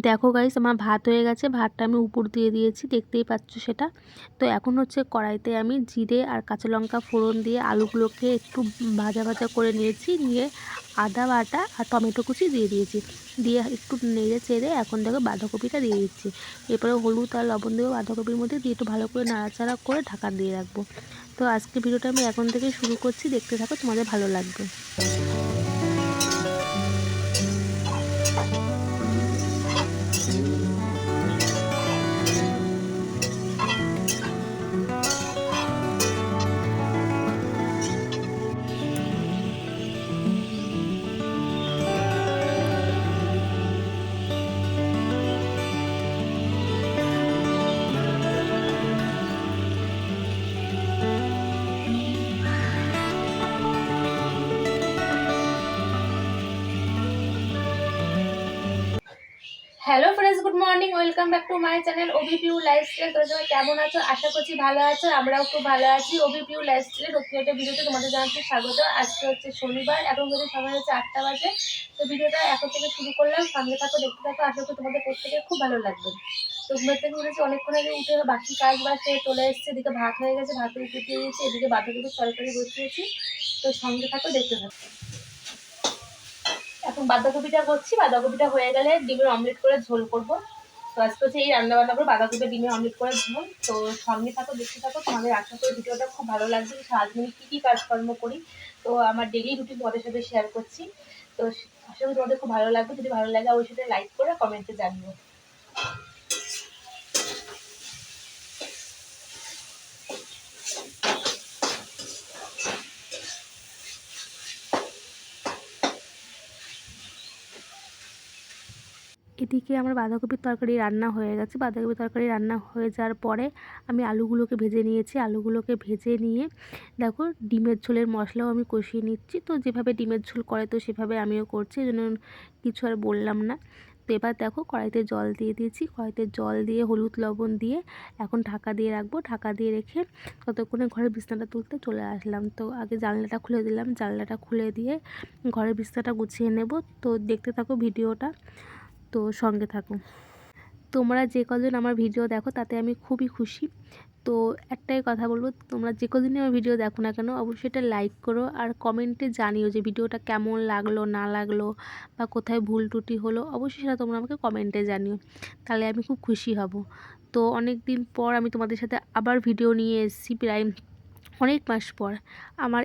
দেখো গাইস, আমার ভাত হয়ে গেছে। ভাতটা আমি উপর দিয়ে দিয়েছি, দেখতেই পাচ্ছ সেটা। তো এখন হচ্ছে কড়াইতে আমি জিরে আর কাঁচা লঙ্কা ফোড়ন দিয়ে আলুগুলোকে একটু ভাজা ভাজা করে নিয়েছি। নিয়ে আদা বাটা আর টমেটো কুচি দিয়ে দিয়েছি। দিয়ে একটু নেড়ে চেড়ে এখন দেখো বাঁধাকপিটা দিয়ে দিচ্ছি। এরপরে হলুদ আর লবণ দেবো বাঁধাকপির মধ্যে, দিয়ে একটু ভালো করে নাড়াচাড়া করে ঢাকা দিয়ে রাখবো। তো আজকে ভিডিওটা আমি এখন থেকে শুরু করছি, দেখতে থাকো, তোমাদের ভালো লাগবে। Hello friends, good morning, welcome back to my channel OBPU lifestyle. তোমরা সবাই কেমন আছো? আশা করছি ভালো আছো, আমরাও খুব ভালো আছি। ওবিপিউ লাইফস্টাইলের নতুন একটা ভিডিওতে তোমাদের জানাচ্ছি স্বাগত। আজকে হচ্ছে শনিবার, এখন হচ্ছে সময় হচ্ছে 8টা বাজে। তো ভিডিওটা এখন থেকে শুরু করলাম, সঙ্গে থাকো, দেখতে থাকো। আশা করি তোমাদের প্রত্যেকে খুব ভালো লাগবে। তো ঘুমের থেকে উঠেছি অনেকক্ষণ আগে, উঠে বাকি কাজ বাসে চলে এসেছে। এদিকে ভাত হয়ে গেছে, ভাতে উঠে দিয়েছি, এদিকে বাঁধাকপির তরকারি বসিয়েছি। তো সঙ্গে থাকো, দেখতে থাকো। এখন বাঁধাকপিটা করছি, বাঁধাকপিটা হয়ে গেলে ডিমের অমলেট করে ঝোল করবো। তো আজকে হচ্ছে এই রান্না বান্না করে বাঁধাকপি ডিমের অমলেট করে ঝোল। তো সঙ্গে থাকো, দেখতে থাকো, তোমাদের আশা করি ভিডিওটা খুব ভালো লাগবে। সারাদিন কী কী কাজকর্ম করি, তো আমার ডেইলি রুটিন তোমাদের সাথে শেয়ার করছি। তো আশা করি তোমাদের খুব ভালো লাগবে। যদি ভালো লাগে অবশ্যই সাথে লাইক করে কমেন্টে জানিও। এদিকে আমার বাঁধাকপির তরকারি রান্না হয়ে গেছে। বাঁধাকপির তরকারি রান্না হয়ে যাওয়ার পরে আমি আলুগুলোকে ভেজে নিয়েছি। আলুগুলোকে ভেজে নিয়ে দেখো ডিমের ঝোলের মশলাও আমি কষিয়ে নিচ্ছি। তো যেভাবে ডিমের ঝোল করে তো সেভাবে আমিও করছি, এই জন্য কিছু আর বললাম না। তো এবার দেখো কড়াইতে জল দিয়ে দিয়েছি। কড়াইতে জল দিয়ে হলুদ লবণ দিয়ে এখন ঢাকা দিয়ে রাখবো। ঢাকা দিয়ে রেখে ততক্ষণে ঘরের বিছনাটা তুলতে চলে আসলাম। তো আগে জানলাটা খুলে দিলাম, জানলাটা খুলে দিয়ে ঘরের বিছনাটা গুছিয়ে নেব। তো দেখতে থাকো ভিডিওটা, তো সঙ্গে থাকো। তোমরা যে কজন আমার ভিডিও দেখো তাতে আমি খুবই খুশি। তো একটাই কথা বলবো, তোমরা যে কদিনই আমার ভিডিও দেখো না কেন অবশ্যই এটা লাইক করো আর কমেন্টে জানিও যে ভিডিওটা কেমন লাগলো না লাগলো, বা কোথায় ভুল ত্রুটি হলো, অবশ্যই সেটা তোমরা আমাকে কমেন্টে জানিও, তাহলে আমি খুব খুশি হব। তো অনেক দিন পর আমি তোমাদের সাথে আবার ভিডিও নিয়ে এসেছি, প্রায় অনেক মাস পর। আমার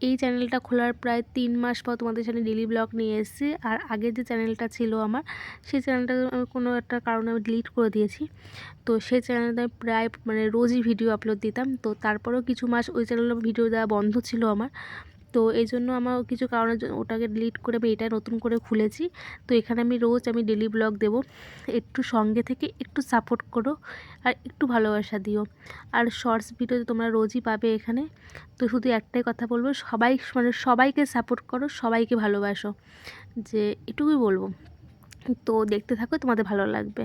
এই চ্যানেলটা খোলার প্রায় 3 মাস পর তোমাদের সাথে ডেলি ব্লগ নিয়ে এসেছি। আর আগের যে চ্যানেলটা ছিল আমার, সেই চ্যানেলটা আমি কোনো একটা কারণে আমি ডিলিট করে দিয়েছি। তো সেই চ্যানেলটা আমি প্রায় রোজই ভিডিও আপলোড দিতাম। তো তারপরেও কিছু মাস ওই চ্যানেলে ভিডিও দেওয়া বন্ধ ছিল আমার। তো এই জন্য আমার কিছু কারণের জন্য ওটাকে ডিলিট করে আমি এটা নতুন করে খুলেছি। তো এখানে আমি রোজ ডেলি ব্লগ দেব। একটু সঙ্গে থেকে একটু সাপোর্ট করো আর একটু ভালোবাসা দিও। আর শর্টস ভিডিও তোমরা রোজই পাবে এখানে। তো শুধু একটাই কথা বলবো, সবাই সবাইকে সাপোর্ট করো, সবাইকে ভালোবাসো, যে এটুকুই বলবো। তো দেখতে থাকো, তোমাদের ভালো লাগবে।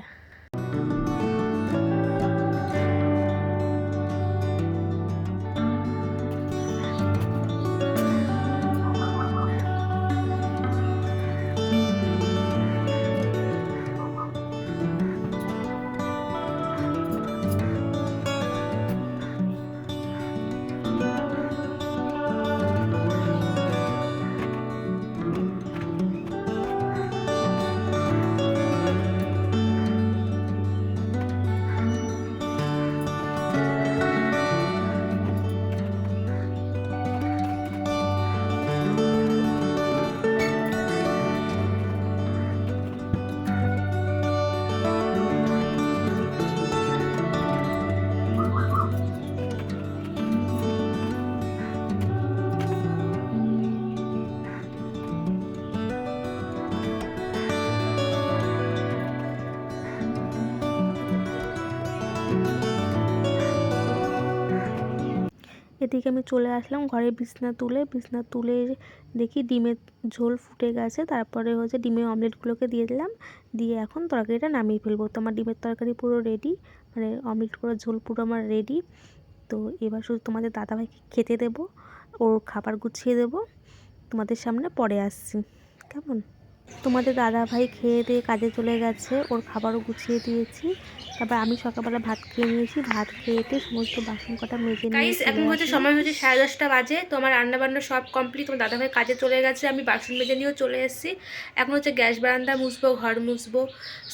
এদিকে আমি চলে আসলাম ঘরে, বিছনা তুলে দেখি ডিমের ঝোল ফুটে গেছে। তারপরে হচ্ছে ডিমের অমলেটগুলোকে দিয়ে দিলাম, দিয়ে এখন তরকারিটা নামিয়ে ফেলবো। তো আমার ডিমের তরকারি পুরো রেডি, অমলেট করার ঝোল পুরো আমার রেডি। তো এবার শুধু তোমাদের দাদাভাইকে খেতে দেবো, ওর খাবার গুছিয়ে দেবো। তোমাদের সামনে পরে আসছি, কেমন? তোমাদের দাদা ভাই খেয়ে দিয়ে কাজে চলে গেছে, ওর খাবারও গুছিয়ে দিয়েছি। তারপর আমি সকালবেলা ভাত খেয়ে নিয়েছি, ভাত খেয়ে সমস্ত বাসন কটা মেজে নিয়ে এখন হচ্ছে সময় হচ্ছে 10:30 বাজে। তো আমার রান্নাবান্না সব কমপ্লিট। তোমার দাদাভাই কাজে চলে গেছে, আমি বাসন মেজে নিয়েও চলে এসেছি। এখন হচ্ছে গ্যাস বারান্দা মুছবো, ঘর মুছবো,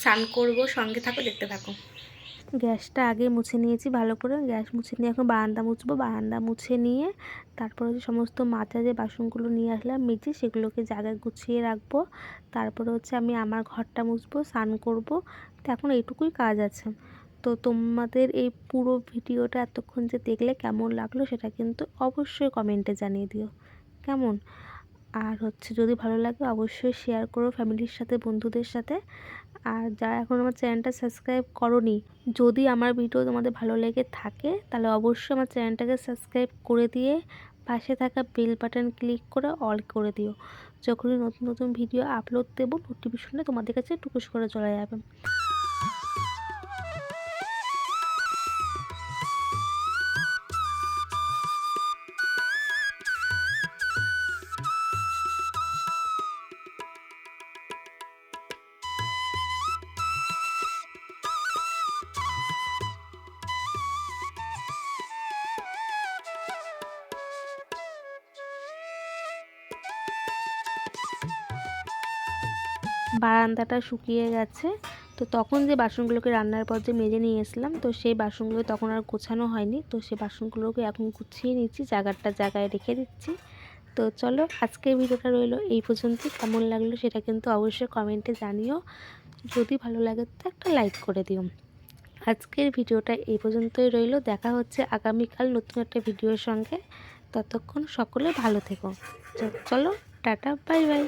স্নান করবো। সঙ্গে থাকো, দেখতে থাকো। গ্যাসটা আগে মুছে নিয়েছি ভালো করে, গ্যাস মুছে নিয়ে এখন বারান্দা মুছবো। বারান্দা মুছে নিয়ে তারপরে হচ্ছে সমস্ত মাজা যে বাসনগুলো নিয়ে আসলাম মেজে, সেগুলোকে জায়গায় গুছিয়ে রাখবো। তারপরে হচ্ছে আমি আমার ঘরটা মুছবো, স্নান করবো। তো এখন এইটুকুই কাজ আছে। তো তোমাদের এই পুরো ভিডিওটা এতক্ষণ যে দেখলে কেমন লাগলো সেটা কিন্তু অবশ্যই কমেন্টে জানিয়ে দিও কেমন। আর হচ্ছে যদি ভালো লাগে অবশ্যই শেয়ার করো ফ্যামিলির সাথে, বন্ধুদের সাথে। আর যারা এখন আমার চ্যানেলটা সাবস্ক্রাইব করোনি, যদি আমার ভিডিও তোমাদের ভালো লেগে থাকে তাহলে অবশ্যই আমার চ্যানেলটাকে সাবস্ক্রাইব করে দিয়ে পাশে থাকা বেল বাটন ক্লিক করে অল করে দিও। যখনই নতুন নতুন ভিডিও আপলোড দেবো নোটিফিকেশনটা তোমাদের কাছে টুকুস করে চলে যাবে। বারান্দাটা শুকিয়ে গেছে। তো তখন যে বাসনগুলোকে রান্নার পর যে মেজে নিয়ে এসলাম, তো সেই বাসনগুলো তখন আর গোছানো হয়নি। তো সেই বাসনগুলোকে এখন গুছিয়ে নিচ্ছি, জায়গায় রেখে দিচ্ছি। তো চলো আজকের ভিডিওটা রইলো এই পর্যন্তই। কেমন লাগলো সেটা কিন্তু অবশ্যই কমেন্টে জানিও। যদি ভালো লাগে তো একটা লাইক করে দিও। আজকের ভিডিওটা এই পর্যন্তই রইলো। দেখা হচ্ছে আগামীকাল নতুন একটা ভিডিওর সঙ্গে। ততক্ষণ সকলে ভালো থেকো। চলো টাটা, বাই বাই।